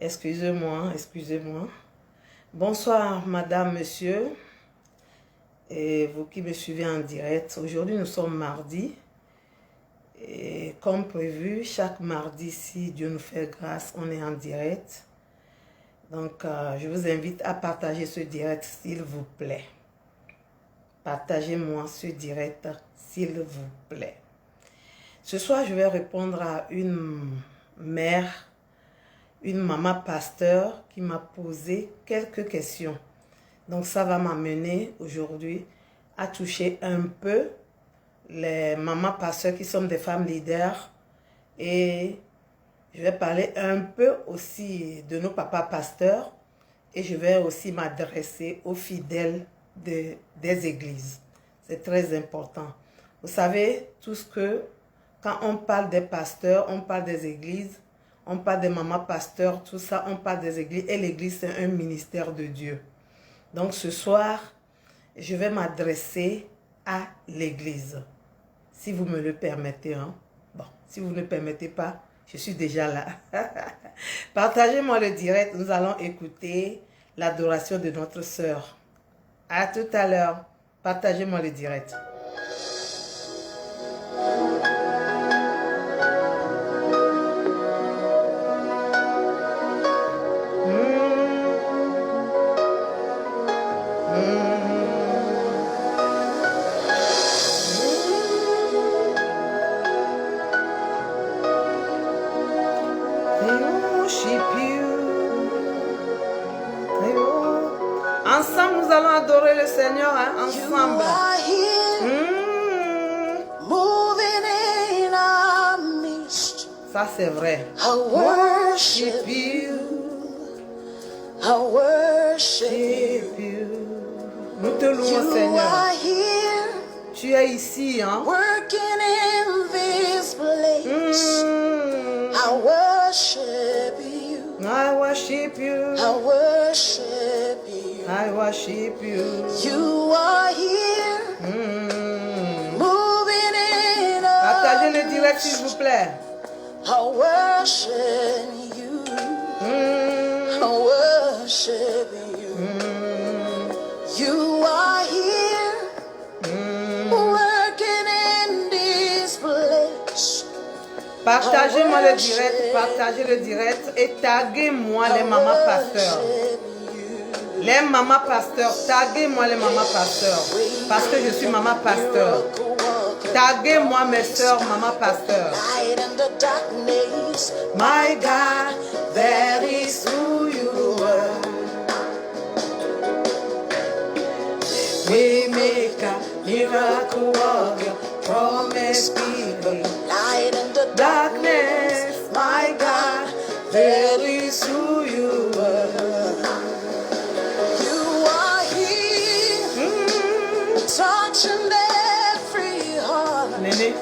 Excusez-moi, excusez-moi. Bonsoir, madame, monsieur, et vous qui me suivez en direct. Aujourd'hui, nous sommes mardi. Et comme prévu, chaque mardi, si Dieu nous fait grâce, on est en direct. Donc, je vous invite à partager ce direct, s'il vous plaît. Partagez-moi ce direct, s'il vous plaît. Ce soir, je vais répondre à une mère, une maman pasteur qui m'a posé quelques questions. Donc, ça va m'amener aujourd'hui à toucher un peu les mamans pasteurs qui sont des femmes leaders. Et je vais parler un peu aussi de nos papas pasteurs. Et je vais aussi m'adresser aux fidèles des églises. C'est très important. Vous savez tous que quand on parle des pasteurs, on parle des églises, on parle des mamans pasteurs, tout ça, on parle des églises. Et l'église, c'est un ministère de Dieu. Donc ce soir, je vais m'adresser à l'église. Si vous me le permettez. Hein? Bon, si vous ne le permettez pas, je suis déjà là. Partagez-moi le direct. Nous allons écouter l'adoration de notre sœur. À tout à l'heure. Partagez-moi le direct. Ensemble, nous allons adorer le Seigneur, hein, ensemble. Ça, c'est vrai. I worship you. I worship you. Nous te louons, Seigneur. Tu es ici, hein. Working in this place. I worship you. I worship you. I worship you. I worship you. You are here. Moving in us. Partagez le direct, s'il vous plaît. I worship you. I worship you. You are here. Working in this place. Partagez-moi le direct, partagez le direct et taguez-moi les mamans pasteurs. Les mamans pasteurs, taguez-moi les mamans pasteurs. Parce que je suis maman pasteur. Taguez-moi mes soeurs, maman pasteur. My God, that is who you are. We make a miracle worker, promise keeper. Light in the darkness, my God, that is who you are. You are here, touching every heart. Néné,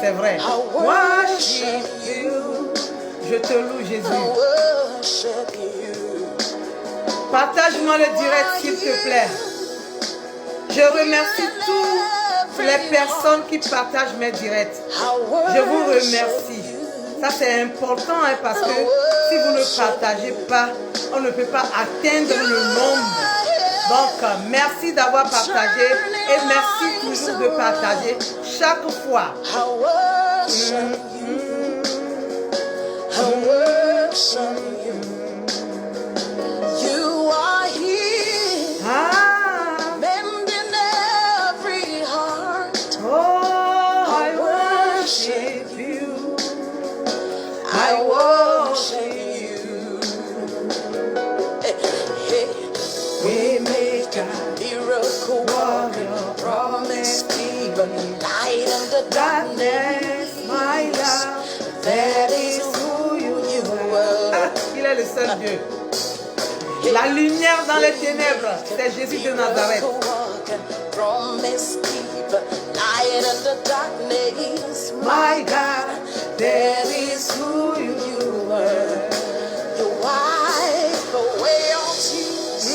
c'est vrai. I worship you. Je te loue, Jésus. I worship you. Partage-moi le direct, s'il te plaît. Je remercie toutes les personnes qui partagent mes directs. Je vous remercie. Ça, c'est important, hein, parce que si vous ne partagez pas, on ne peut pas atteindre le nombre. Donc, merci d'avoir partagé et merci toujours de partager chaque fois. You are here. I worship you. We make a miracle warrior, promise keeper, light in the darkness, my love, that is who you are. Ah, il est le seul Dieu. La lumière dans les ténèbres, c'est Jésus de Nazareth. Promise keeper, light in the darkness, my God, that is who you are. You wipe away all tears.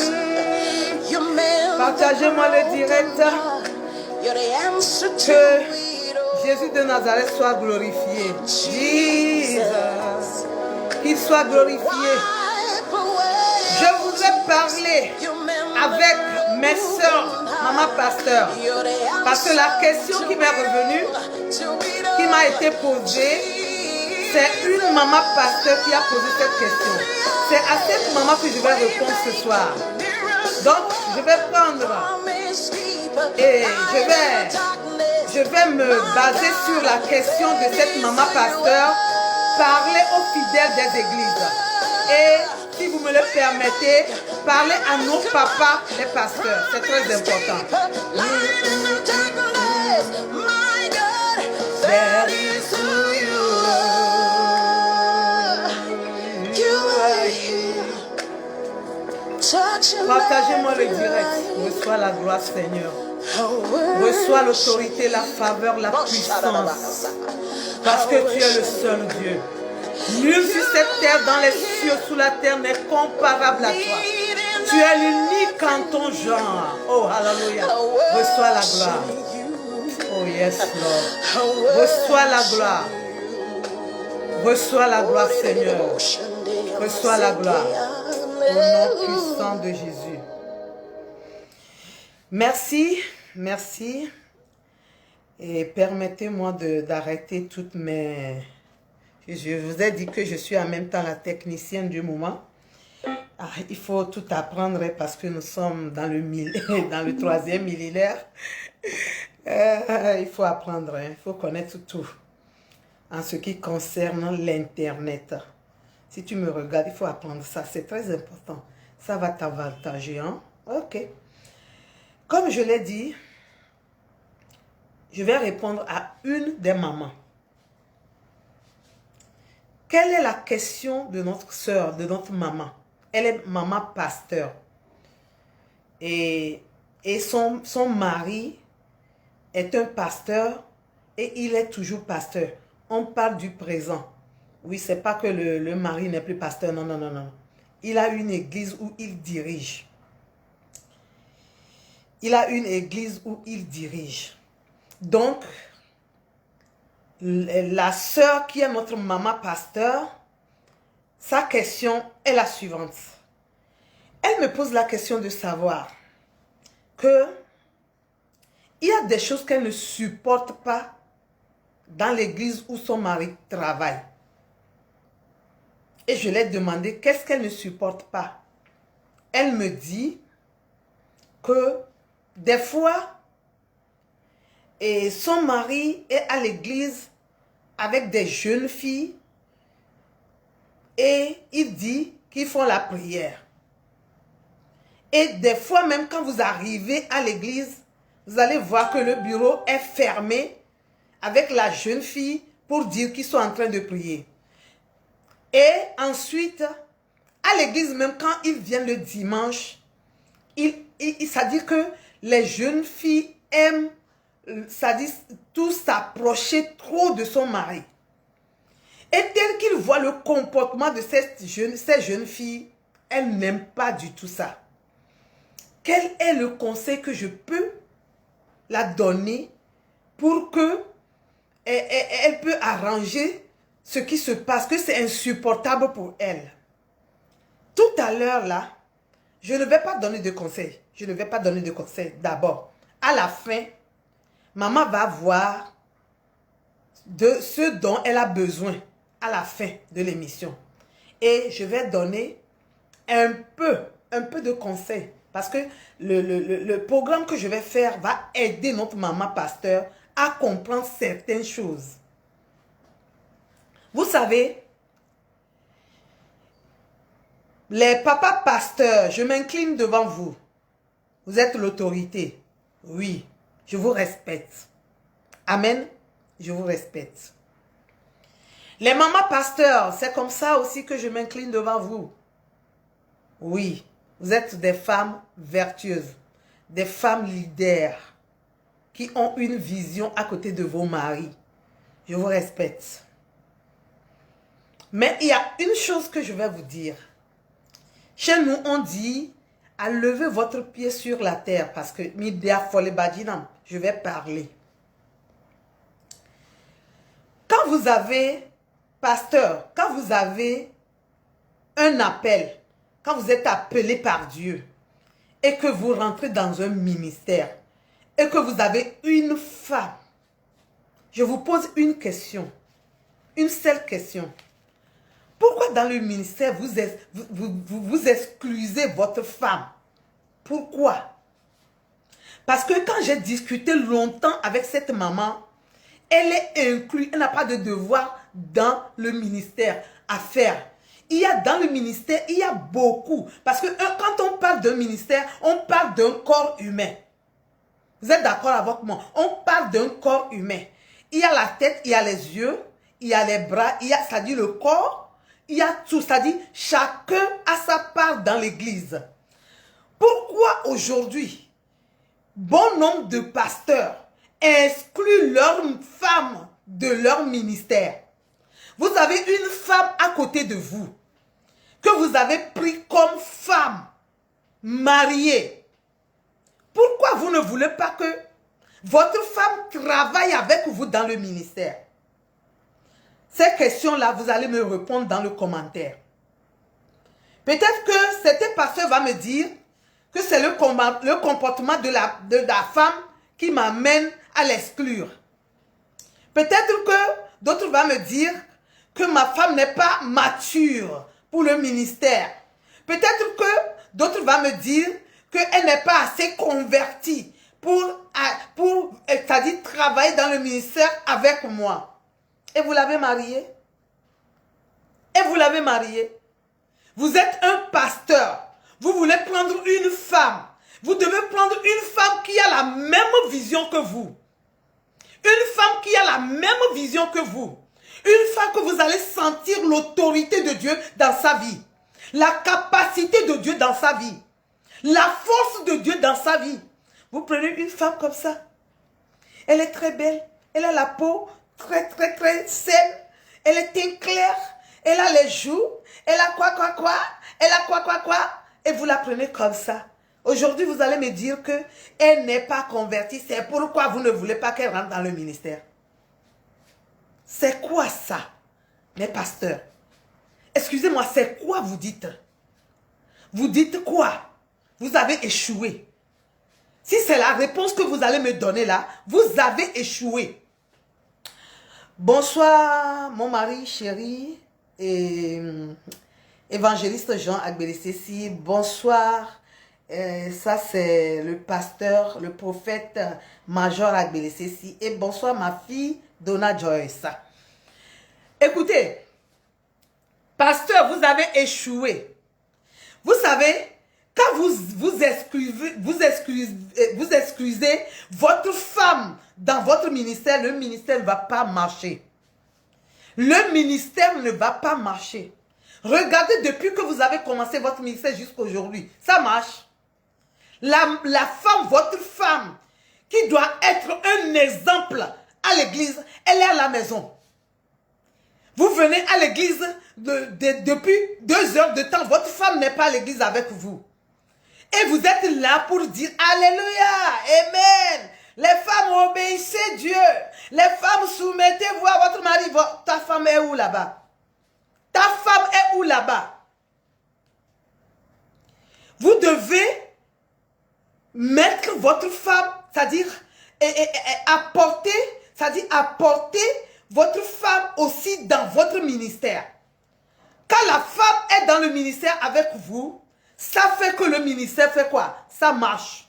You melt. Partagez-moi le direct. Que Jésus de Nazareth soit glorifié. Jesus. Qu'il soit glorifié. Je voudrais parler avec mes soeurs, maman pasteur, parce que la question qui m'est revenue, qui m'a été posée, c'est une maman pasteur qui a posé cette question. C'est à cette maman que je vais répondre ce soir. Donc, je vais prendre et je vais me baser sur la question de cette maman pasteur, parler aux fidèles des églises. Et si vous me le permettez, parler à nos papas, les pasteurs. C'est très important. Partagez-moi le direct. Reçois la gloire, Seigneur. Reçois l'autorité, la faveur, la puissance. Parce que tu es le seul Dieu. Nul sur cette terre, dans les cieux, sous la terre, n'est comparable à toi. Tu es l'unique en ton genre. Oh, hallelujah. Reçois la gloire. Oh, yes, Lord. Reçois la gloire. Reçois la gloire, Seigneur. Reçois la gloire. Au nom puissant de Jésus. Merci, merci. Et permettez-moi d'arrêter toutes mes... Je vous ai dit que je suis en même temps la technicienne du moment. Ah, il faut tout apprendre parce que nous sommes dans le 3e millénaire. Il faut apprendre, hein, il faut connaître tout en ce qui concerne l'Internet. Si tu me regardes, il faut apprendre ça. C'est très important. Ça va t'avantager. Hein? Ok. Comme je l'ai dit, je vais répondre à une des mamans. Quelle est la question de notre soeur, de notre maman? Elle est maman pasteur. Et son mari est un pasteur et il est toujours pasteur. On parle du présent. Oui, c'est pas que le mari n'est plus pasteur. Non, non, non, non. Il a une église où il dirige. Il a une église où il dirige. Donc, la sœur qui est notre maman pasteur, sa question est la suivante. Elle me pose la question de savoir que il y a des choses qu'elle ne supporte pas dans l'église où son mari travaille. Et je lui ai demandé qu'est-ce qu'elle ne supporte pas. Elle me dit que des fois, et son mari est à l'église avec des jeunes filles et il dit qu'ils font la prière. Et des fois même quand vous arrivez à l'église, vous allez voir que le bureau est fermé avec la jeune fille pour dire qu'ils sont en train de prier. Et ensuite, à l'église même quand ils viennent le dimanche, ça dit que les jeunes filles aiment, ça dit tout s'approcher trop de son mari. Et tel qu'il voit le comportement de ces jeunes filles, elles n'aiment pas du tout ça. Quel est le conseil que je peux la donner pour que elle peut arranger ce qui se passe, que c'est insupportable pour elle. Tout à l'heure là, je ne vais pas donner de conseils. Je ne vais pas donner de conseils d'abord. À la fin, maman va voir de ce dont elle a besoin à la fin de l'émission. Et je vais donner un peu de conseils. Parce que le programme que je vais faire va aider notre maman pasteur à comprendre certaines choses. Vous savez, les papas pasteurs, je m'incline devant vous. Vous êtes l'autorité. Oui, je vous respecte. Amen, je vous respecte. Les mamans pasteurs, c'est comme ça aussi que je m'incline devant vous. Oui, vous êtes des femmes vertueuses, des femmes leaders qui ont une vision à côté de vos maris. Je vous respecte. Mais il y a une chose que je vais vous dire. Chez nous, on dit à lever votre pied sur la terre parce que je vais parler. Quand vous avez, pasteur, quand vous avez un appel quand vous êtes appelé par Dieu et que vous rentrez dans un ministère et que vous avez une femme, je vous pose une question, une seule question. Pourquoi dans le ministère vous exclusez votre femme? Pourquoi? Parce que quand j'ai discuté longtemps avec cette maman, elle est inclue, elle n'a pas de devoir dans le ministère à faire. Il y a dans le ministère, il y a beaucoup. Parce que quand on parle d'un ministère, on parle d'un corps humain. Vous êtes d'accord avec moi? On parle d'un corps humain. Il y a la tête, il y a les yeux, il y a les bras, il y a, ça dit le corps, il y a tout. Ça dit chacun a sa part dans l'église. Pourquoi aujourd'hui, bon nombre de pasteurs excluent leurs femmes de leur ministère? Vous avez une femme à côté de vous que vous avez pris comme femme mariée. Pourquoi vous ne voulez pas que votre femme travaille avec vous dans le ministère? Ces questions-là, vous allez me répondre dans le commentaire. Peut-être que cet pasteur va me dire que c'est le comportement de la femme qui m'amène à l'exclure. Peut-être que d'autres vont me dire que ma femme n'est pas mature pour le ministère. Peut-être que d'autres vont me dire qu'elle n'est pas assez convertie pour c'est-à-dire travailler dans le ministère avec moi. Et vous l'avez mariée? Et vous l'avez mariée? Vous êtes un pasteur. Vous voulez prendre une femme. Vous devez prendre une femme qui a la même vision que vous. Une femme qui a la même vision que vous. Une femme que vous allez sentir l'autorité de Dieu dans sa vie. La capacité de Dieu dans sa vie. La force de Dieu dans sa vie. Vous prenez une femme comme ça. Elle est très belle. Elle a la peau très saine. Elle est teint clair. Elle a les joues. Elle a quoi. Elle a quoi. Et vous la prenez comme ça. Aujourd'hui, vous allez me dire qu'elle n'est pas convertie. C'est pourquoi vous ne voulez pas qu'elle rentre dans le ministère. C'est quoi ça, mes pasteurs? Excusez-moi, c'est quoi vous dites? Vous dites quoi? Vous avez échoué. Si c'est la réponse que vous allez me donner là, vous avez échoué. Bonsoir, mon mari chéri et évangéliste Jean Agbelesesi. Bonsoir. Ça, c'est le pasteur, le prophète Major Agbelesesi. Et bonsoir, ma fille Donna Joyce. Écoutez, pasteur, vous avez échoué. Vous savez, quand vous exclusez votre femme dans votre ministère, le ministère ne va pas marcher. Le ministère ne va pas marcher. Regardez depuis que vous avez commencé votre ministère jusqu'à aujourd'hui. Ça marche. La femme, votre femme, qui doit être un exemple à l'église, elle est à la maison. Vous venez à l'église depuis 2 heures de temps. Votre femme n'est pas à l'église avec vous. Et vous êtes là pour dire Alléluia, Amen. Les femmes obéissez Dieu. Les femmes soumettez-vous à votre mari. Ta femme est où là-bas? Ta femme est où là-bas? Vous devez mettre votre femme, c'est-à-dire apporter votre femme aussi dans votre ministère. Quand la femme est dans le ministère avec vous, ça fait que le ministère fait quoi? Ça marche.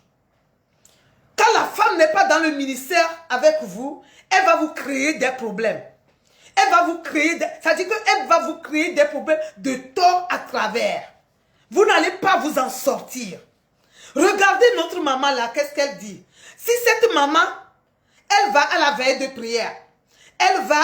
Quand la femme n'est pas dans le ministère avec vous, elle va vous créer des problèmes. Elle va vous créer, c'est-à-dire qu'elle va vous créer des problèmes de tort à travers. Vous n'allez pas vous en sortir. Regardez notre maman là, qu'est-ce qu'elle dit? Si cette maman, elle va à la veille de prière, elle va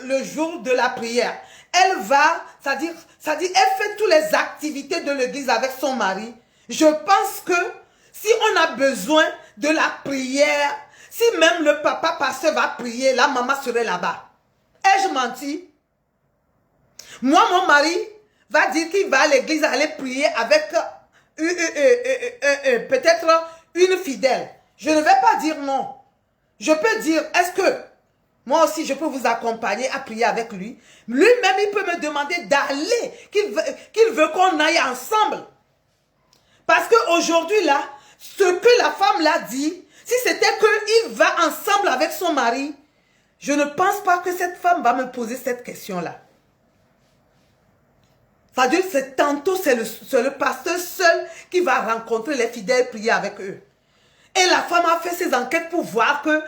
le jour de la prière, elle va, c'est-à-dire, elle fait toutes les activités de l'église avec son mari. Je pense que si on a besoin de la prière, si même le papa pasteur va prier, la maman serait là-bas. Ai-je menti? Moi, mon mari va dire qu'il va à l'église aller prier avec peut-être une fidèle. Je ne vais pas dire non. Je peux dire, est-ce que Moi aussi, je peux vous accompagner à prier avec lui. Lui-même, il peut me demander d'aller, qu'il veut qu'on aille ensemble. Parce qu'aujourd'hui, là, ce que la femme l'a dit, si c'était qu'il va ensemble avec son mari, je ne pense pas que cette femme va me poser cette question-là. C'est-à-dire que tantôt, c'est le pasteur seul qui va rencontrer les fidèles et prier avec eux. Et la femme a fait ses enquêtes pour voir que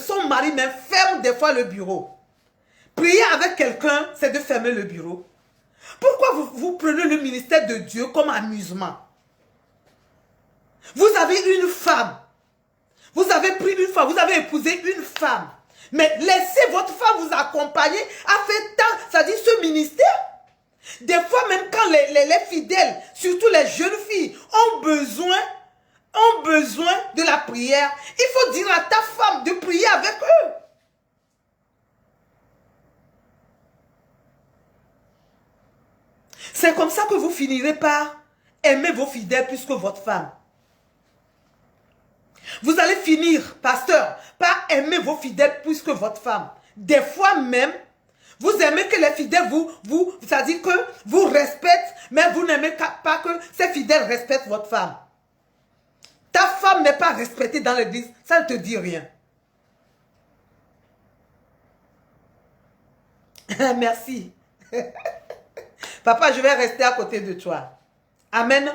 son mari même ferme des fois le bureau. Prier avec quelqu'un, c'est de fermer le bureau. Pourquoi vous prenez le ministère de Dieu comme amusement? Vous avez une femme. Vous avez pris une femme. Vous avez épousé une femme. Mais laissez votre femme vous accompagner à faire tant, c'est-à-dire ce ministère. Des fois, même quand les fidèles, surtout les jeunes filles, ont besoin de la prière, il faut dire à ta femme de prier avec eux. C'est comme ça que vous finirez par aimer vos fidèles plus que votre femme. Vous allez finir, pasteur, par aimer vos fidèles plus que votre femme. Des fois même, vous aimez que les fidèles c'est-à-dire que vous respectent, mais vous n'aimez pas que ces fidèles respectent votre femme. Ta femme n'est pas respectée dans l'église, ça ne te dit rien. Merci. Papa, je vais rester à côté de toi. Amen.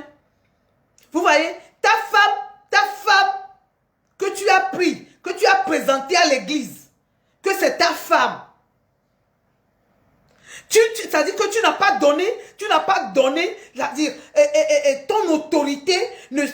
Vous voyez, ta femme que tu as pris, que tu as présenté à l'église, que c'est ta femme. C'est-à-dire que tu n'as pas donné, c'est-à-dire, ton autorité ne se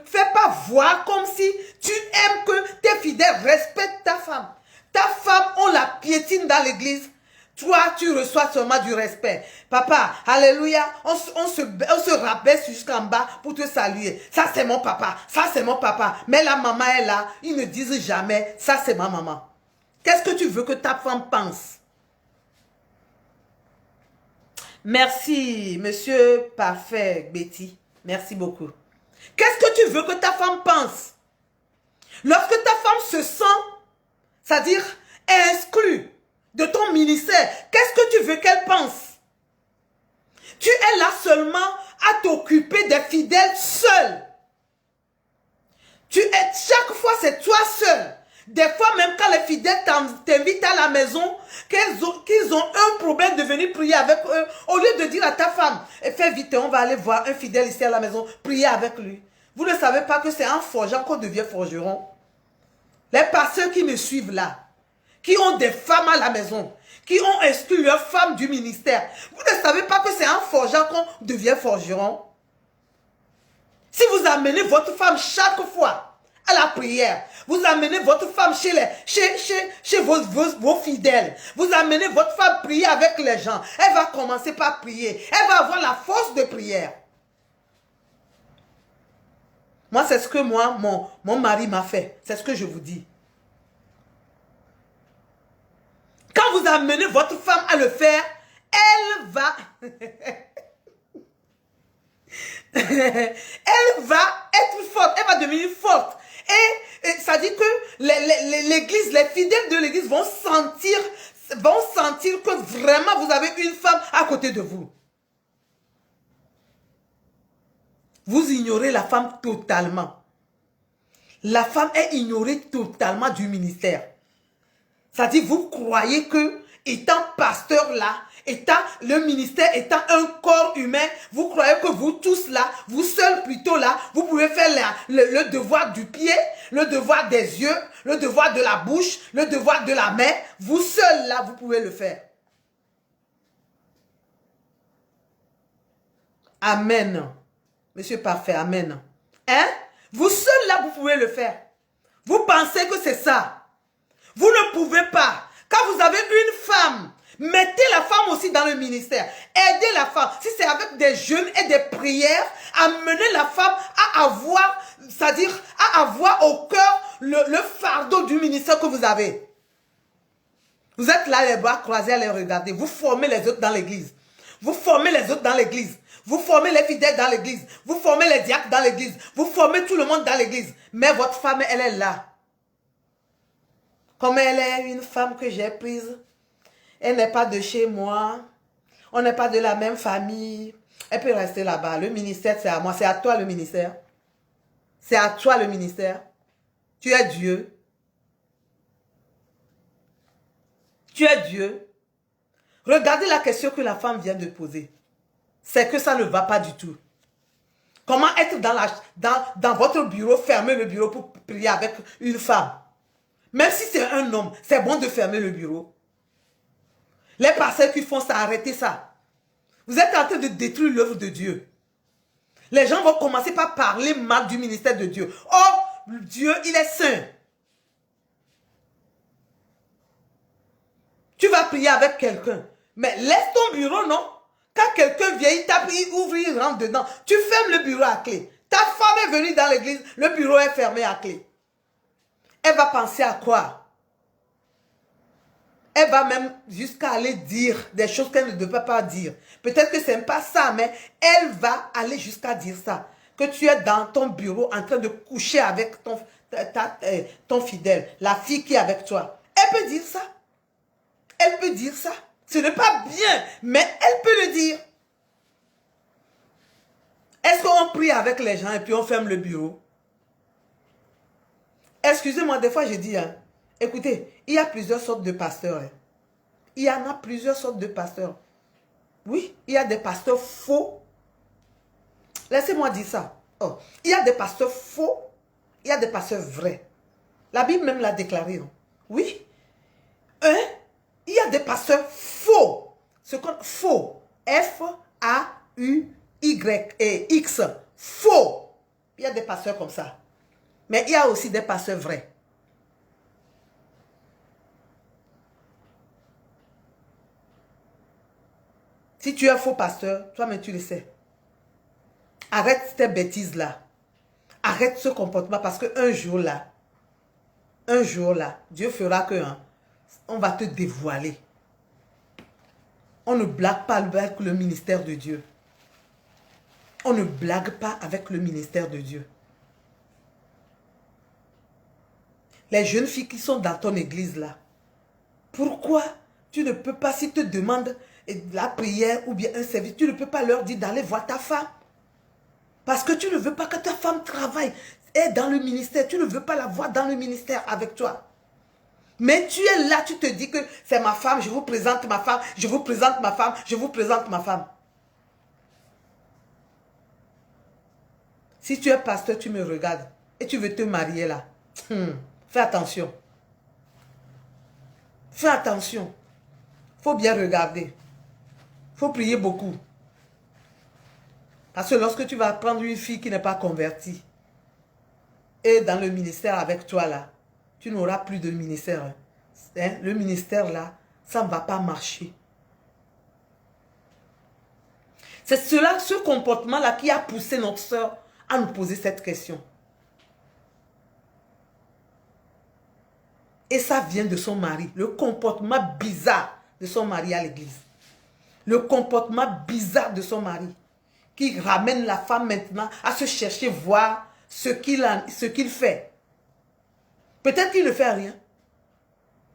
fait pas voir comme si tu aimes que tes fidèles respectent ta femme. Ta femme, on la piétine dans l'église. Toi, tu reçois seulement du respect. Papa, alléluia, on se rabaisse jusqu'en bas pour te saluer. Ça, c'est mon papa. Ça, c'est mon papa. Mais la maman est là. Ils ne disent jamais, ça, c'est ma maman. Qu'est-ce que tu veux que ta femme pense? Merci, monsieur parfait, Betty. Merci beaucoup. Qu'est-ce que tu veux que ta femme pense? Lorsque ta femme se sent, c'est-à-dire exclue de ton ministère, qu'est-ce que tu veux qu'elle pense? Tu es là seulement à t'occuper des fidèles seul. Chaque fois, c'est toi seul. Des fois, même quand les fidèles t'invitent à la maison, qu'ils ont un problème de venir prier avec eux, au lieu de dire à ta femme, fais vite, on va aller voir un fidèle ici à la maison, prier avec lui. Vous ne savez pas que c'est en forgeant qu'on devient forgeron. Les pasteurs qui me suivent là, qui ont des femmes à la maison, qui ont exclu leurs femmes du ministère, vous ne savez pas que c'est en forgeant qu'on devient forgeron. Si vous amenez votre femme chaque fois à la prière, vous amenez votre femme chez vos fidèles, vous amenez votre femme prier avec les gens, elle va commencer par prier, elle va avoir la force de prière. Moi, c'est ce que mon mari m'a fait, c'est ce que je vous dis. Quand vous amenez votre femme à le faire, elle va... elle va être forte, elle va devenir forte. Et ça dit que l'église, les fidèles de l'église vont sentir que vraiment vous avez une femme à côté de vous. Vous ignorez la femme totalement. La femme est ignorée totalement du ministère. Ça dit, vous croyez que, étant pasteur là, le ministère étant un corps humain, vous croyez que vous tous là, vous seuls plutôt là, vous pouvez faire le devoir du pied, le devoir des yeux, le devoir de la bouche, le devoir de la main. Vous seuls là, vous pouvez le faire. Amen. Monsieur parfait, amen. Hein? Vous seuls là, vous pouvez le faire. Vous pensez que c'est ça? Vous ne pouvez pas. Quand vous avez une femme, mettez la femme aussi dans le ministère. Aidez la femme. Si c'est avec des jeûnes et des prières, amenez la femme à avoir, c'est-à-dire à avoir au cœur le fardeau du ministère que vous avez. Vous êtes là les bras croisés à les regarder. Vous formez les autres dans l'église. Vous formez les autres dans l'église. Vous formez les fidèles dans l'église. Vous formez les diacres dans l'église. Vous formez tout le monde dans l'église. Mais votre femme, elle est là. Comme elle est une femme que j'ai prise, elle n'est pas de chez moi, on n'est pas de la même famille, elle peut rester là-bas. Le ministère, c'est à moi, c'est à toi le ministère. C'est à toi le ministère. Tu es Dieu. Tu es Dieu. Regardez la question que la femme vient de poser. C'est que ça ne va pas du tout. Comment être dans votre bureau, fermer le bureau pour prier avec une femme? Même si c'est un homme, c'est bon de fermer le bureau. Les pasteurs qui font ça, arrêtez ça. Vous êtes en train de détruire l'œuvre de Dieu. Les gens vont commencer par parler mal du ministère de Dieu. Oh, Dieu, il est saint. Tu vas prier avec quelqu'un. Mais laisse ton bureau, non? Quand quelqu'un vient, il tape, il ouvre, il rentre dedans. Tu fermes le bureau à clé. Ta femme est venue dans l'église, le bureau est fermé à clé. Elle va penser à quoi? Elle va même jusqu'à aller dire des choses qu'elle ne devait pas dire. Peut-être que ce n'est pas ça, mais elle va aller jusqu'à dire ça. Que tu es dans ton bureau en train de coucher avec ton fidèle, la fille qui est avec toi. Elle peut dire ça. Elle peut dire ça. Ce n'est pas bien, mais elle peut le dire. Est-ce qu'on prie avec les gens et puis on ferme le bureau? Excusez-moi, des fois je dis, hein, écoutez, il y a plusieurs sortes de pasteurs. Hein. Il y en a plusieurs sortes de pasteurs. Oui, il y a des pasteurs faux. Laissez-moi dire ça. Oh, il y a des pasteurs faux, il y a des pasteurs vrais. La Bible même l'a déclaré. Non? Oui. Hein? Il y a des pasteurs faux. Ce qu'on faux. F-A-U-Y-X. Faux. Il y a des pasteurs comme ça. Mais il y a aussi des pasteurs vrais. Si tu es un faux pasteur, toi-même tu le sais. Arrête ces bêtises-là. Arrête ce comportement parce qu'un jour là, Dieu fera que on va te dévoiler. On ne blague pas avec le ministère de Dieu. On ne blague pas avec le ministère de Dieu. Les jeunes filles qui sont dans ton église là, pourquoi tu ne peux pas, si te demandent la prière ou bien un service, tu ne peux pas leur dire d'aller voir ta femme? Parce que tu ne veux pas que ta femme travaille, est dans le ministère, tu ne veux pas la voir dans le ministère avec toi. Mais tu es là, tu te dis que c'est ma femme, je vous présente ma femme, je vous présente ma femme, je vous présente ma femme. Si tu es pasteur, tu me regardes et tu veux te marier là. Fais attention. Fais attention. Il faut bien regarder. Il faut prier beaucoup. Parce que lorsque tu vas prendre une fille qui n'est pas convertie et dans le ministère avec toi là, tu n'auras plus de ministère. Hein? Le ministère là, ça ne va pas marcher. C'est cela, ce comportement là qui a poussé notre soeur à nous poser cette question. Et ça vient de son mari. Le comportement bizarre de son mari à l'église. Le comportement bizarre de son mari. Qui ramène la femme maintenant à se chercher, voir ce qu'il fait. Peut-être qu'il ne fait rien.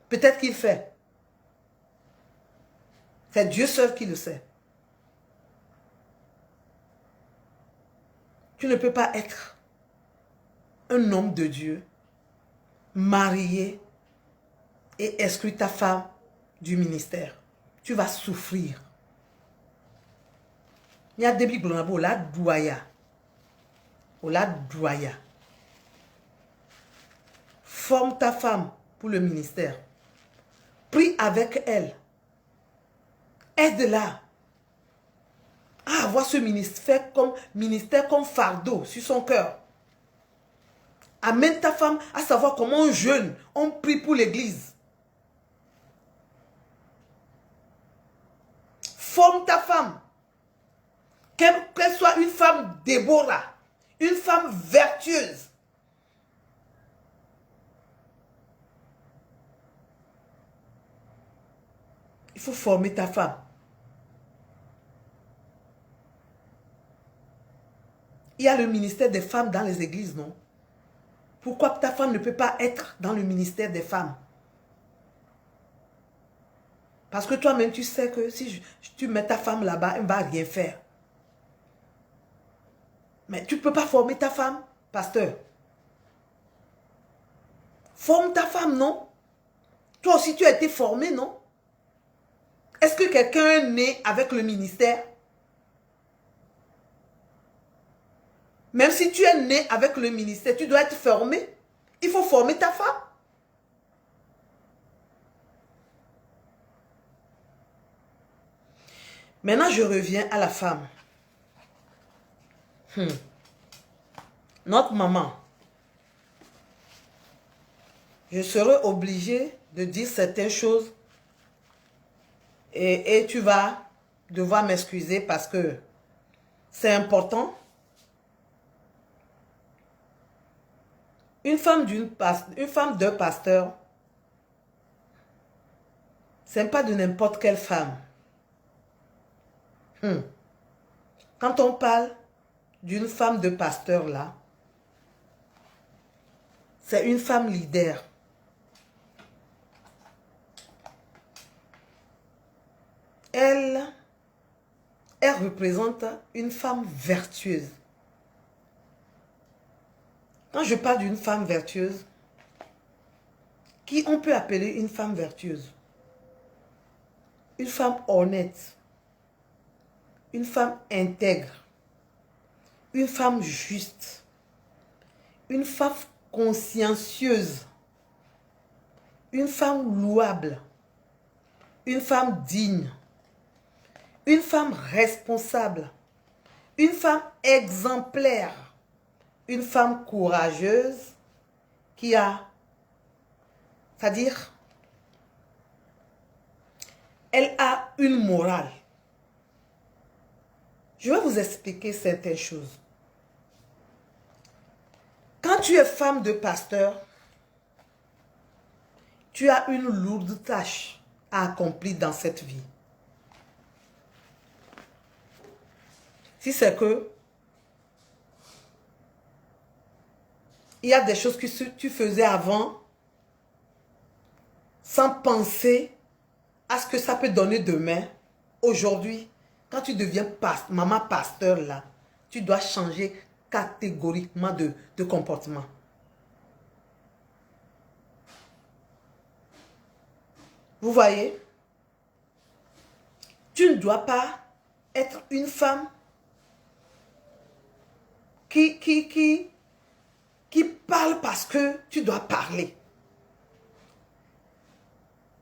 Peut-être qu'il fait. C'est Dieu seul qui le sait. Tu ne peux pas être un homme de Dieu, marié et exclure ta femme du ministère. Tu vas souffrir. Il y a des Bibles là, la douaya. La douaya. Forme ta femme pour le ministère. Prie avec elle. Aide-la à avoir ce ministère comme fardeau sur son cœur. Amène ta femme à savoir comment on jeûne, on prie pour l'église. Forme ta femme. Qu'elle soit une femme Déborah, une femme vertueuse. Il faut former ta femme. Il y a le ministère des femmes dans les églises, non? Pourquoi ta femme ne peut pas être dans le ministère des femmes? Parce que toi-même, tu sais que si tu mets ta femme là-bas, elle ne va rien faire. Mais tu ne peux pas former ta femme, pasteur. Forme ta femme, non? Toi aussi, tu as été formé, non? Est-ce que quelqu'un est né avec le ministère? Même si tu es né avec le ministère, tu dois être formé. Il faut former ta femme. Maintenant, je reviens à la femme. Notre maman. Je serai obligée de dire certaines choses et tu vas devoir m'excuser parce que c'est important. Une femme d'un pasteur, ce n'est pas de n'importe quelle femme. Quand on parle d'une femme de pasteur là, c'est une femme leader. Elle représente une femme vertueuse. Quand je parle d'une femme vertueuse, qui on peut appeler une femme vertueuse? Une femme honnête, une femme intègre, une femme juste, une femme consciencieuse, une femme louable, une femme digne, une femme responsable, une femme exemplaire, une femme courageuse qui a, c'est-à-dire, elle a une morale. Je vais vous expliquer certaines choses. Quand tu es femme de pasteur, tu as une lourde tâche à accomplir dans cette vie. Si c'est que il y a des choses que tu faisais avant sans penser à ce que ça peut donner demain. Aujourd'hui, quand tu deviens maman pasteur là, tu dois changer catégoriquement de comportement. Vous voyez? Tu ne dois pas être une femme qui parle parce que tu dois parler.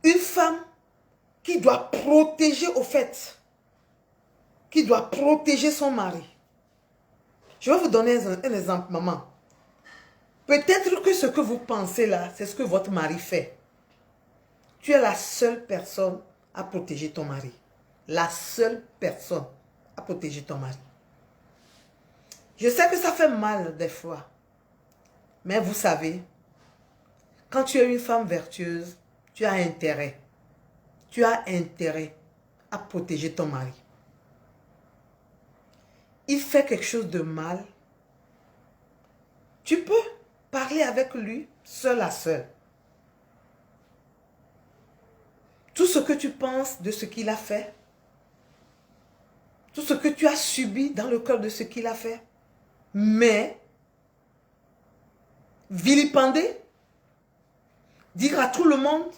Une femme qui doit protéger au fait, qui doit protéger son mari. Je vais vous donner un exemple, maman. Peut-être que ce que vous pensez là, c'est ce que votre mari fait. Tu es la seule personne à protéger ton mari. La seule personne à protéger ton mari. Je sais que ça fait mal des fois. Mais vous savez, quand tu es une femme vertueuse, tu as intérêt. Tu as intérêt à protéger ton mari. Il fait quelque chose de mal. Tu peux parler avec lui seul à seul. Tout ce que tu penses de ce qu'il a fait, tout ce que tu as subi dans le cœur de ce qu'il a fait, mais vilipender, dire à tout le monde,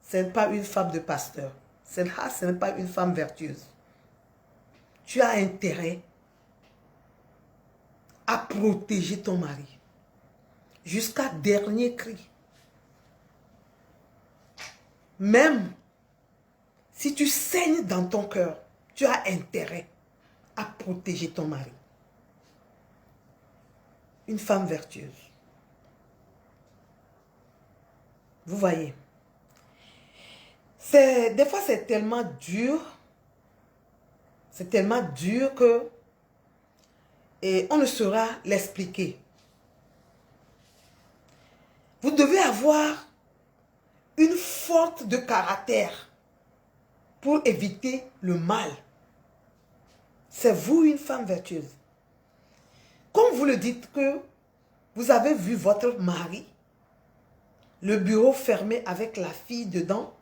ce n'est pas une femme de pasteur. Ce n'est pas une femme vertueuse. Tu as intérêt à protéger ton mari jusqu'à dernier cri. Même si tu saignes dans ton cœur, tu as intérêt à protéger ton mari. Une femme vertueuse. Vous voyez, des fois c'est tellement dur que et on ne saura l'expliquer. Vous devez avoir une force de caractère pour éviter le mal. C'est vous une femme vertueuse. Comme vous le dites que vous avez vu votre mari, le bureau fermé avec la fille dedans,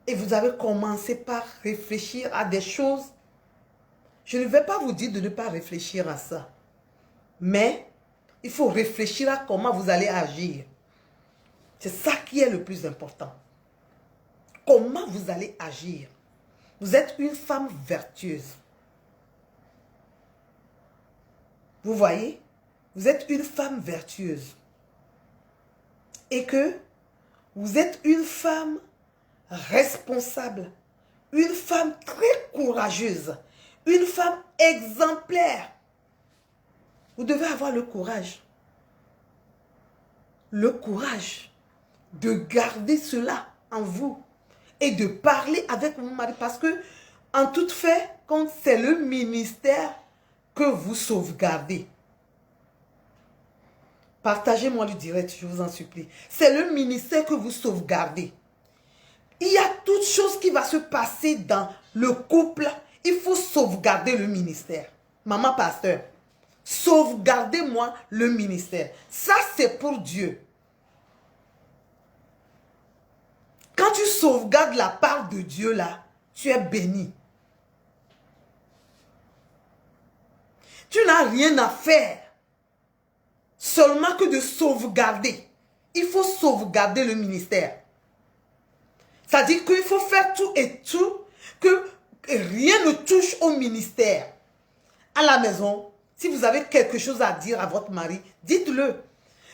et vous avez commencé par réfléchir à des choses, je ne vais pas vous dire de ne pas réfléchir à ça. Mais il faut réfléchir à comment vous allez agir. C'est ça qui est le plus important. Comment vous allez agir? Vous êtes une femme vertueuse. Vous voyez? Vous êtes une femme vertueuse. Et que vous êtes une femme responsable. Une femme très courageuse. Une femme exemplaire. Vous devez avoir le courage. Le courage de garder cela en vous. Et de parler avec mon mari. Parce que, en tout fait, quand c'est le ministère que vous sauvegardez. Partagez-moi le direct, je vous en supplie. C'est le ministère que vous sauvegardez. Il y a toute chose qui va se passer dans le couple. Il faut sauvegarder le ministère. Maman pasteur, sauvegardez-moi le ministère. Ça, c'est pour Dieu. Quand tu sauvegardes la part de Dieu là, tu es béni. Tu n'as rien à faire. Seulement que de sauvegarder. Il faut sauvegarder le ministère. C'est-à-dire qu'il faut faire tout et tout, que rien ne touche au ministère. À la maison, si vous avez quelque chose à dire à votre mari, dites-le.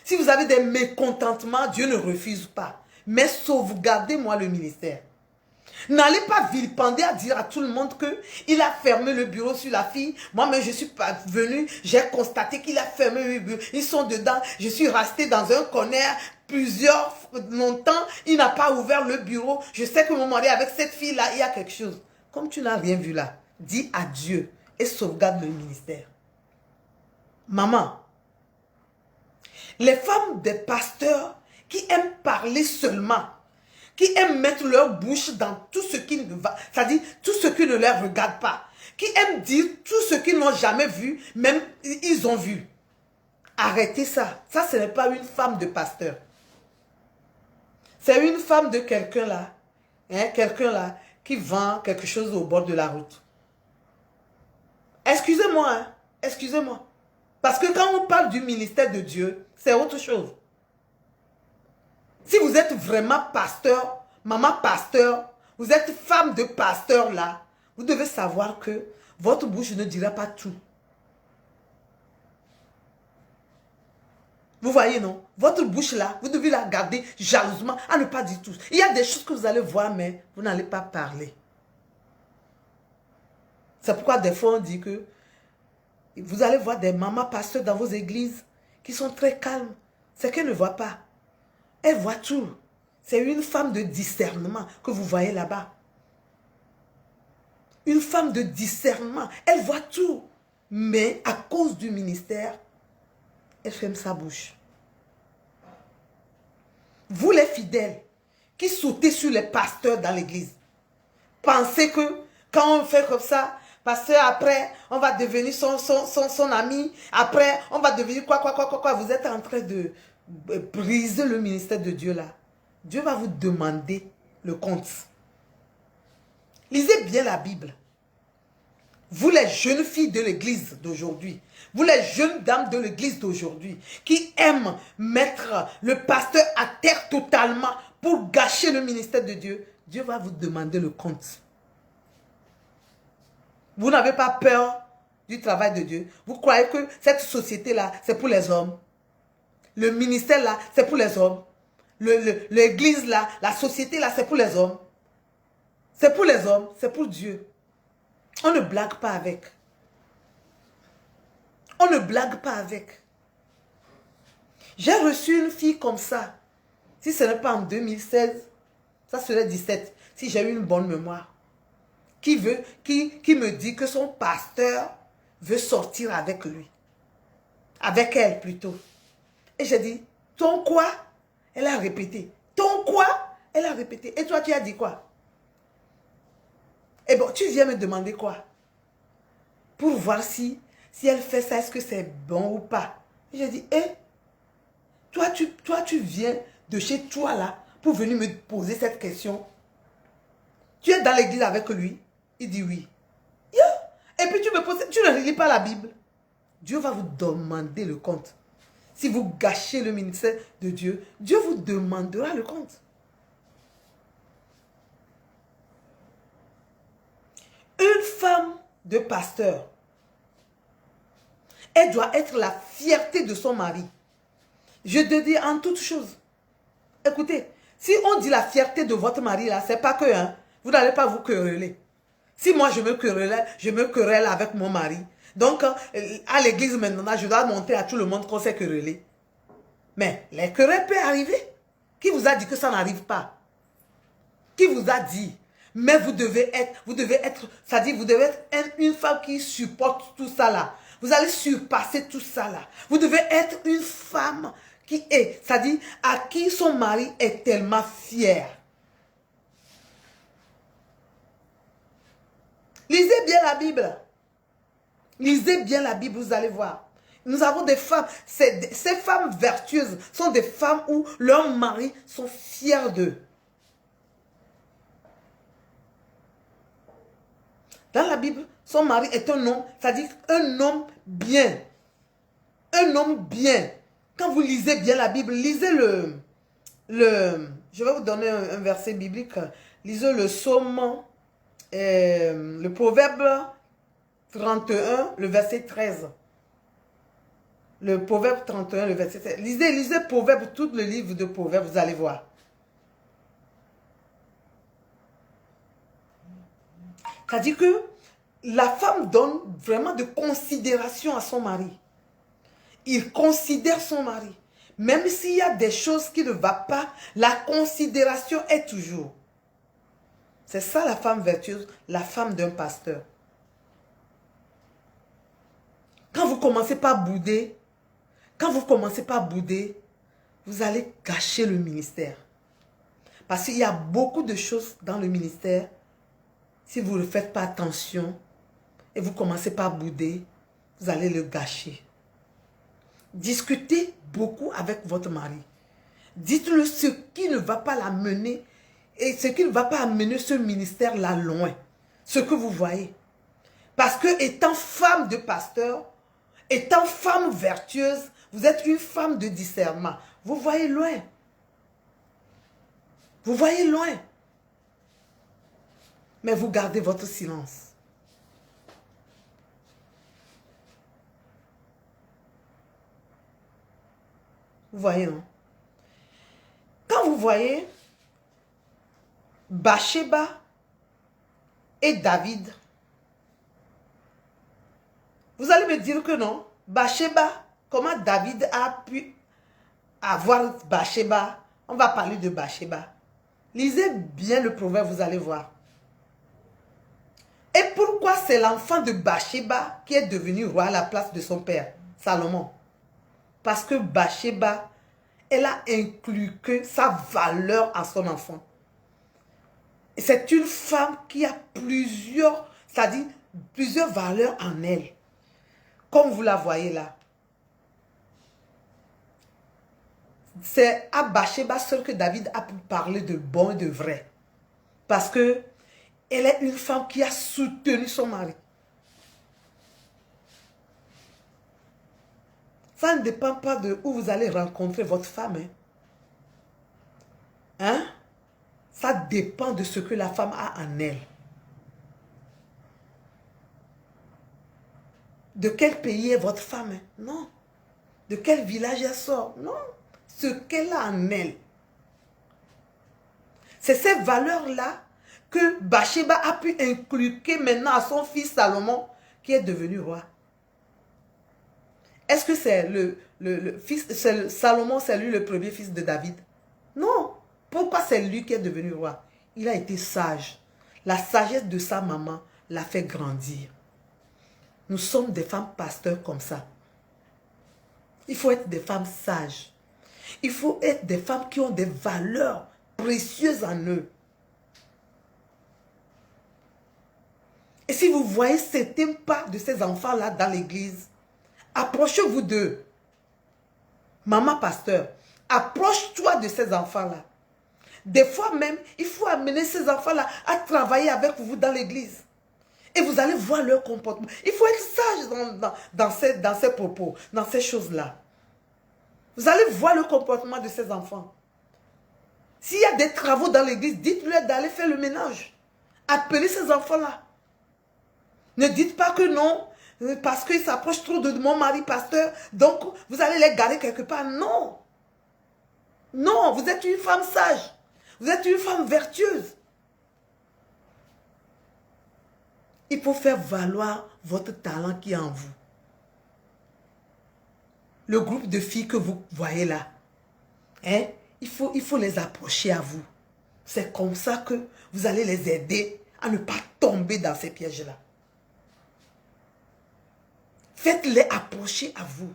Si vous avez des mécontentements, Dieu ne refuse pas. Mais sauvegardez-moi le ministère. N'allez pas vilipender à dire à tout le monde qu'il a fermé le bureau sur la fille. Moi-même, je suis pas venue, j'ai constaté qu'il a fermé le bureau. Ils sont dedans, je suis restée dans un corner plusieurs longtemps. Il n'a pas ouvert le bureau. Je sais que mon mari, avec cette fille-là, il y a quelque chose. Comme tu n'as rien vu là, dis adieu et sauvegarde le ministère. Maman, les femmes des pasteurs qui aiment parler seulement, qui aiment mettre leur bouche dans tout ce qui ne va, c'est-à-dire tout ce qui ne leur regarde pas, qui aiment dire tout ce qu'ils n'ont jamais vu, même ils ont vu. Arrêtez ça. Ça, ce n'est pas une femme de pasteur. C'est une femme de quelqu'un là, quelqu'un là, qui vend quelque chose au bord de la route. Excusez-moi, excusez-moi. Parce que quand on parle du ministère de Dieu, c'est autre chose. Si vous êtes vraiment pasteur, maman pasteur, vous êtes femme de pasteur là, vous devez savoir que votre bouche ne dira pas tout. Vous voyez, non? Votre bouche là, vous devez la garder jalousement à ne pas dire tout. Il y a des choses que vous allez voir, mais vous n'allez pas parler. C'est pourquoi des fois on dit que vous allez voir des mamans pasteurs dans vos églises qui sont très calmes. C'est qu'elles ne voient pas. Elle voit tout. C'est une femme de discernement que vous voyez là-bas. Une femme de discernement. Elle voit tout. Mais à cause du ministère, elle ferme sa bouche. Vous les fidèles qui sautez sur les pasteurs dans l'église, pensez que quand on fait comme ça, pasteur après, on va devenir son ami. Après, on va devenir quoi. Vous êtes en train de briser le ministère de Dieu là. Dieu va vous demander le compte. Lisez bien la Bible. Vous les jeunes filles de l'église d'aujourd'hui, vous les jeunes dames de l'église d'aujourd'hui, qui aiment mettre le pasteur à terre totalement pour gâcher le ministère de Dieu, Dieu va vous demander le compte. Vous n'avez pas peur du travail de Dieu. Vous croyez que cette société-là, c'est pour les hommes. Le ministère là, c'est pour les hommes. L'église là, la société là, c'est pour les hommes. C'est pour les hommes, c'est pour Dieu. On ne blague pas avec. On ne blague pas avec. J'ai reçu une fille comme ça. Si ce n'est pas en 2016, ça serait 17, si j'ai eu une bonne mémoire. Qui me dit que son pasteur veut sortir avec lui. Avec elle plutôt. Et j'ai dit, ton quoi? Elle a répété. Ton quoi? Elle a répété. Et toi, tu as dit quoi? Et bon, tu viens me demander quoi? Pour voir si elle fait ça, est-ce que c'est bon ou pas? J'ai dit, toi, tu viens de chez toi là pour venir me poser cette question. Tu es dans l'église avec lui? Il dit oui. Yeah. Et puis tu me poses, tu ne lis pas la Bible. Dieu va vous demander le compte. Si vous gâchez le ministère de Dieu, Dieu vous demandera le compte. Une femme de pasteur, elle doit être la fierté de son mari. Je te dis en toute chose. Écoutez, si on dit la fierté de votre mari, là, c'est pas que, hein, vous n'allez pas vous quereller. Si moi je me querelle avec mon mari. Donc, à l'église maintenant, je dois montrer à tout le monde qu'on s'est querellé. Mais les querelles peuvent arriver. Qui vous a dit que ça n'arrive pas? Qui vous a dit? Mais vous devez être, c'est-à-dire vous devez être une femme qui supporte tout ça là. Vous allez surpasser tout ça là. Vous devez être une femme qui est, c'est-à-dire à qui son mari est tellement fier. Lisez bien la Bible. Lisez bien la Bible, vous allez voir. Nous avons des femmes, ces femmes vertueuses sont des femmes où leurs maris sont fiers d'eux. Dans la Bible, son mari est un homme, c'est-à-dire un homme bien. Un homme bien. Quand vous lisez bien la Bible, lisez je vais vous donner un verset biblique. Lisez le psaume, le proverbe 31, le verset 13. Le proverbe 31, le verset 13. Lisez proverbe, tout le livre de proverbes, vous allez voir. C'est-à-dire que la femme donne vraiment de considération à son mari. Il considère son mari. Même s'il y a des choses qui ne vont pas, la considération est toujours. C'est ça la femme vertueuse, la femme d'un pasteur. Quand vous commencez par bouder, vous allez gâcher le ministère. Parce qu'il y a beaucoup de choses dans le ministère. Si vous ne faites pas attention et vous commencez par bouder, vous allez le gâcher. Discutez beaucoup avec votre mari. Dites-le ce qui ne va pas l'amener et ce qui ne va pas amener ce ministère-là loin. Ce que vous voyez. Parce que étant femme de pasteur, étant femme vertueuse, vous êtes une femme de discernement. Vous voyez loin. Vous voyez loin. Mais vous gardez votre silence. Vous voyez, non? Quand vous voyez Bathsheba et David, vous allez me dire que non. Bathsheba, comment David a pu avoir Bathsheba? On va parler de Bathsheba. Lisez bien le proverbe, vous allez voir. Et pourquoi c'est l'enfant de Bathsheba qui est devenu roi à la place de son père, Salomon? Parce que Bathsheba, elle a inculqué sa valeur à son enfant. C'est une femme qui a plusieurs, c'est-à-dire plusieurs valeurs en elle. Comme vous la voyez là. C'est à Bathsheba seul que David a pu parler de bon et de vrai. Parce que elle est une femme qui a soutenu son mari. Ça ne dépend pas de où vous allez rencontrer votre femme. Hein? Ça dépend de ce que la femme a en elle. De quel pays est votre femme? Non. De quel village elle sort? Non. Ce qu'elle a en elle. C'est ces valeurs-là que Bathsheba a pu inculquer maintenant à son fils Salomon qui est devenu roi. Est-ce que c'est le fils, Salomon, c'est lui le premier fils de David? Non. Pourquoi c'est lui qui est devenu roi? Il a été sage. La sagesse de sa maman l'a fait grandir. Nous sommes des femmes pasteurs comme ça. Il faut être des femmes sages. Il faut être des femmes qui ont des valeurs précieuses en eux. Et si vous voyez certains pas de ces enfants-là dans l'église, approchez-vous d'eux. Maman pasteur, approche-toi de ces enfants-là. Des fois même, il faut amener ces enfants-là à travailler avec vous dans l'église. Et vous allez voir leur comportement. Il faut être sage dans ces propos, dans ces choses-là. Vous allez voir le comportement de ces enfants. S'il y a des travaux dans l'église, dites-leur d'aller faire le ménage. Appelez ces enfants-là. Ne dites pas que non, parce qu'ils s'approchent trop de mon mari pasteur, donc vous allez les garer quelque part. Non. Non, vous êtes une femme sage. Vous êtes une femme vertueuse. Il faut faire valoir votre talent qui est en vous. Le groupe de filles que vous voyez là, hein, il faut les approcher à vous. C'est comme ça que vous allez les aider à ne pas tomber dans ces pièges-là. Faites-les approcher à vous.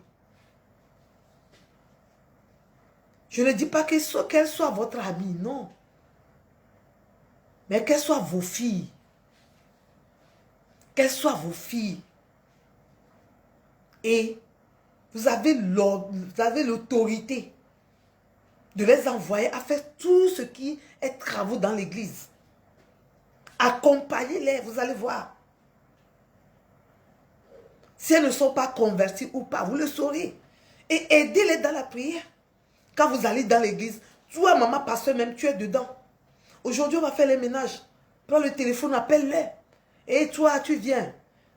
Je ne dis pas qu'elles soient votre amie, non. Mais qu'elles soient vos filles. Qu'elles soient vos filles. Et vous avez l'autorité de les envoyer à faire tout ce qui est travaux dans l'église. Accompagnez-les, vous allez voir. Si elles ne sont pas converties ou pas, vous le saurez. Et aidez-les dans la prière. Quand vous allez dans l'église, toi, maman, pasteur, même tu es dedans. Aujourd'hui, on va faire les ménages. Prends le téléphone, appelle-les. Et toi, tu viens.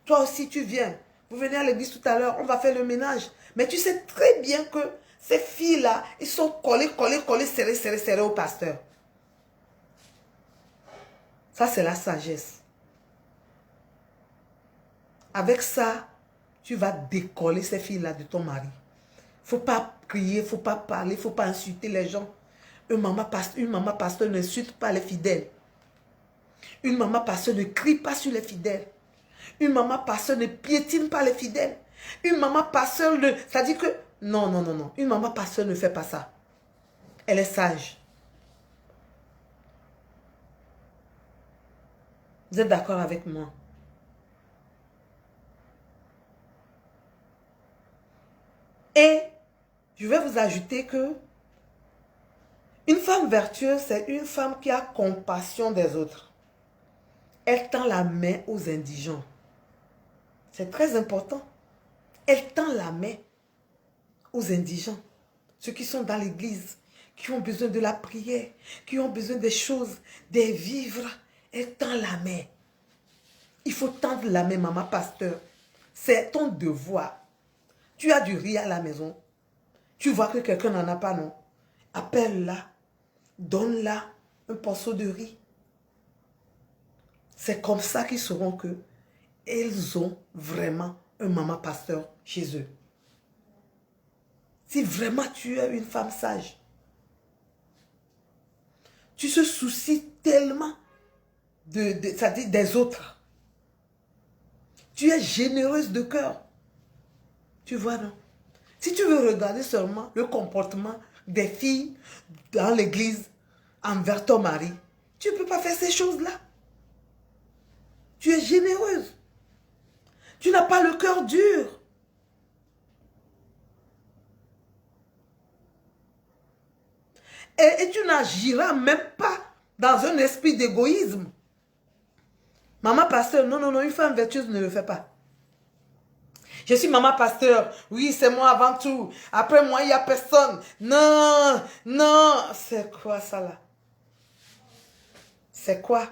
Toi aussi, tu viens. Vous venez à l'église tout à l'heure, on va faire le ménage. Mais tu sais très bien que ces filles-là, ils sont collés, serrés au pasteur. Ça, c'est la sagesse. Avec ça, tu vas décoller ces filles-là de ton mari. Il ne faut pas crier, il ne faut pas parler, il ne faut pas insulter les gens. Une maman pasteur n'insulte pas les fidèles. Une maman pasteur ne crie pas sur les fidèles. Une maman pasteur ne piétine pas les fidèles. Une maman pasteur ne... Ça dit que... Non, non, non, non. Une maman pasteur ne fait pas ça. Elle est sage. Vous êtes d'accord avec moi? Et je vais vous ajouter que une femme vertueuse, c'est une femme qui a compassion des autres. Elle tend la main aux indigents. C'est très important. Elle tend la main aux indigents. Ceux qui sont dans l'église, qui ont besoin de la prière, qui ont besoin des choses, des vivres. Elle tend la main. Il faut tendre la main, maman pasteur. C'est ton devoir. Tu as du riz à la maison. Tu vois que quelqu'un n'en a pas, non? Appelle-la. Donne-la un morceau de riz. C'est comme ça qu'ils sauront que ils ont vraiment un maman pasteur chez eux. Si vraiment tu es une femme sage, tu se soucies tellement c'est-à-dire des autres. Tu es généreuse de cœur. Tu vois, non? Si tu veux regarder seulement le comportement des filles dans l'église envers ton mari, tu ne peux pas faire ces choses-là. Tu es généreuse. Tu n'as pas le cœur dur. Et tu n'agiras même pas dans un esprit d'égoïsme. Maman pasteur, non, non, non, une femme vertueuse ne le fait pas. Je suis maman pasteur, oui, c'est moi avant tout. Après moi, il n'y a personne. Non, non. C'est quoi ça là? C'est quoi?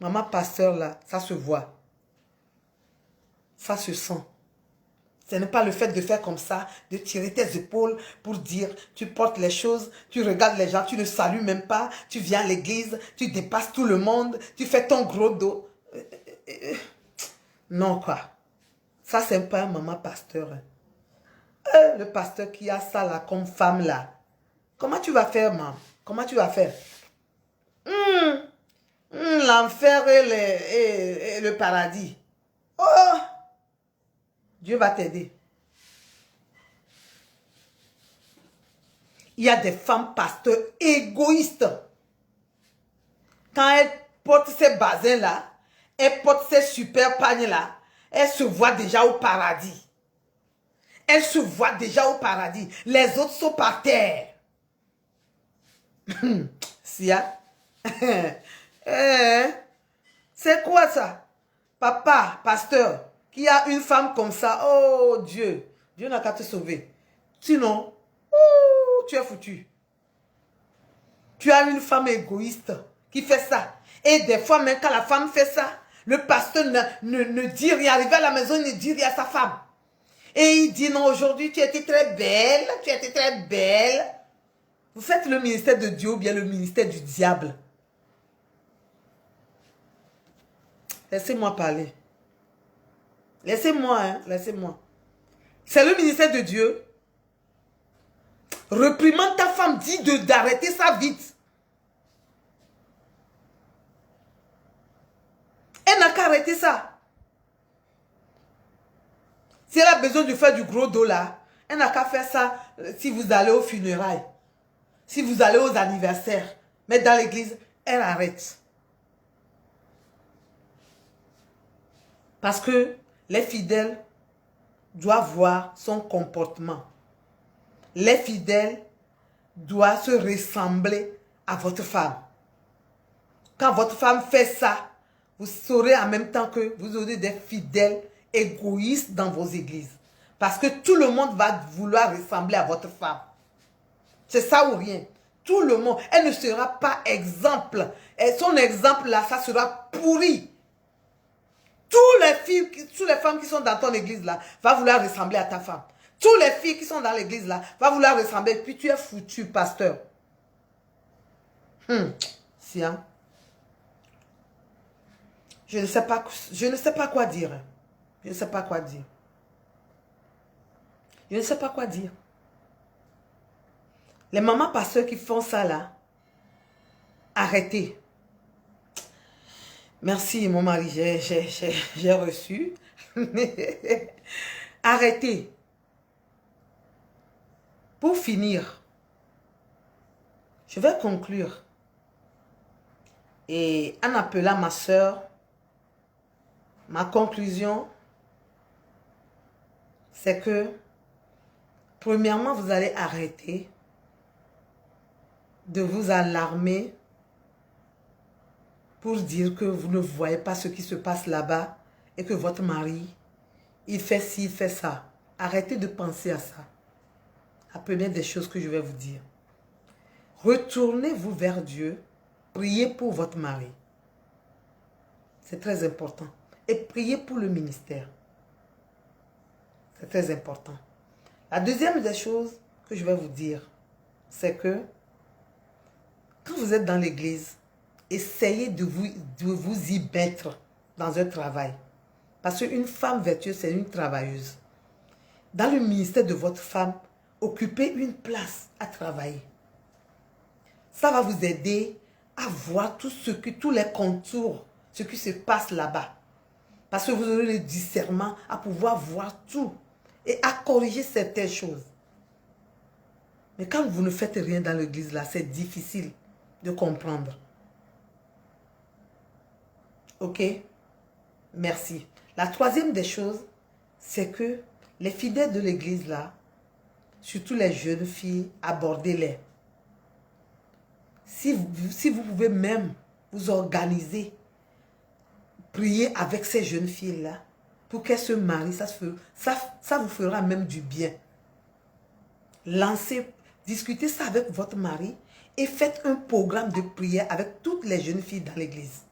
Maman pasteur là, ça se voit. Ça se sent. Ce n'est pas le fait de faire comme ça, de tirer tes épaules pour dire, tu portes les choses, tu regardes les gens, tu ne salues même pas, tu viens à l'église, tu dépasses tout le monde, tu fais ton gros dos. Non quoi. Ça, c'est pas un maman pasteur. Le pasteur qui a ça là comme femme là. Comment tu vas faire, maman? Comment tu vas faire? L'enfer et le paradis. Oh! Dieu va t'aider. Il y a des femmes pasteurs égoïstes. Quand elles portent ces basins là, elles portent ces super pagnes là, elles se voient déjà au paradis. Elles se voient déjà au paradis. Les autres sont par terre. Sia. C'est quoi ça? Papa, pasteur, qui a une femme comme ça, oh Dieu, Dieu n'a qu'à te sauver. Sinon, tu es foutu. Tu as une femme égoïste qui fait ça. Et des fois, même quand la femme fait ça, le pasteur ne dit rien. Arrivé à la maison, il ne dit rien à sa femme. Et il dit, non, aujourd'hui, tu étais très belle, tu étais très belle. Vous faites le ministère de Dieu ou bien le ministère du diable. Laissez-moi parler. Laissez-moi, hein, laissez-moi. C'est le ministère de Dieu. Reprimande ta femme, dis d'arrêter ça vite. Elle n'a qu'à arrêter ça. Si elle a besoin de faire du gros dos là, elle n'a qu'à faire ça si vous allez aux funérailles. Si vous allez aux anniversaires. Mais dans l'église, elle arrête. Parce que les fidèles doivent voir son comportement. Les fidèles doivent se ressembler à votre femme. Quand votre femme fait ça, vous saurez en même temps que vous aurez des fidèles égoïstes dans vos églises. Parce que tout le monde va vouloir ressembler à votre femme. C'est ça ou rien. Tout le monde. Elle ne sera pas exemple. Et son exemple là, ça sera pourri. Toutes les femmes qui sont dans ton église là, va vouloir ressembler à ta femme. Toutes les filles qui sont dans l'église là, va vouloir ressembler. Puis tu es foutu, pasteur. Si, hein? Je ne sais pas quoi dire. Je ne sais pas quoi dire. Je ne sais pas quoi dire. Les mamans pasteurs qui font ça là, arrêtez. Merci mon mari, j'ai reçu. Arrêtez. Pour finir, je vais conclure. Et en appelant ma soeur, ma conclusion, c'est que, premièrement, vous allez arrêter de vous alarmer pour dire que vous ne voyez pas ce qui se passe là-bas et que votre mari, il fait ci, il fait ça. Arrêtez de penser à ça. La première des choses que je vais vous dire. Retournez-vous vers Dieu. Priez pour votre mari. C'est très important. Et priez pour le ministère. C'est très important. La deuxième des choses que je vais vous dire, c'est que quand vous êtes dans l'église, essayez de vous y mettre dans un travail. Parce qu'une femme vertueuse, c'est une travailleuse. Dans le ministère de votre femme, occupez une place à travailler. Ça va vous aider à voir tous les contours, ce qui se passe là-bas. Parce que vous aurez le discernement à pouvoir voir tout et à corriger certaines choses. Mais quand vous ne faites rien dans l'église là, c'est difficile de comprendre. Ok? Merci. La troisième des choses, c'est que les fidèles de l'église là, surtout les jeunes filles, abordez-les. Si vous pouvez même vous organiser, prier avec ces jeunes filles-là, pour qu'elles se marient, ça vous fera même du bien. Discutez ça avec votre mari et faites un programme de prière avec toutes les jeunes filles dans l'église.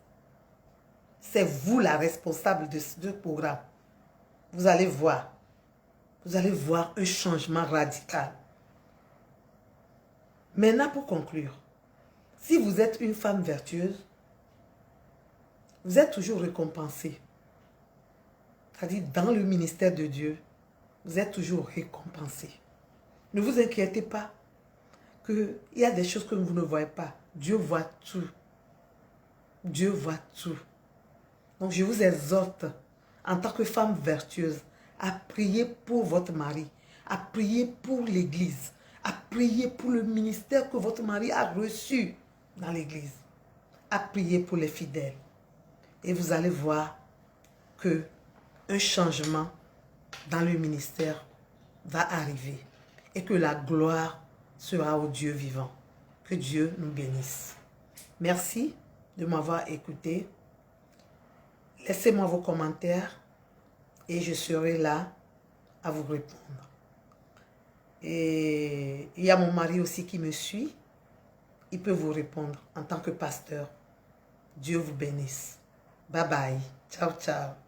C'est vous la responsable de ce programme. Vous allez voir. Vous allez voir un changement radical. Maintenant, pour conclure, si vous êtes une femme vertueuse, vous êtes toujours récompensée. C'est-à-dire, dans le ministère de Dieu, vous êtes toujours récompensé. Ne vous inquiétez pas qu'il y a des choses que vous ne voyez pas. Dieu voit tout. Dieu voit tout. Donc, je vous exhorte, en tant que femme vertueuse, à prier pour votre mari, à prier pour l'église, à prier pour le ministère que votre mari a reçu dans l'église, à prier pour les fidèles. Et vous allez voir que un changement dans le ministère va arriver et que la gloire sera au Dieu vivant. Que Dieu nous bénisse. Merci de m'avoir écouté. Laissez-moi vos commentaires et je serai là à vous répondre. Et il y a mon mari aussi qui me suit. Il peut vous répondre en tant que pasteur. Dieu vous bénisse. Bye bye. Ciao, ciao.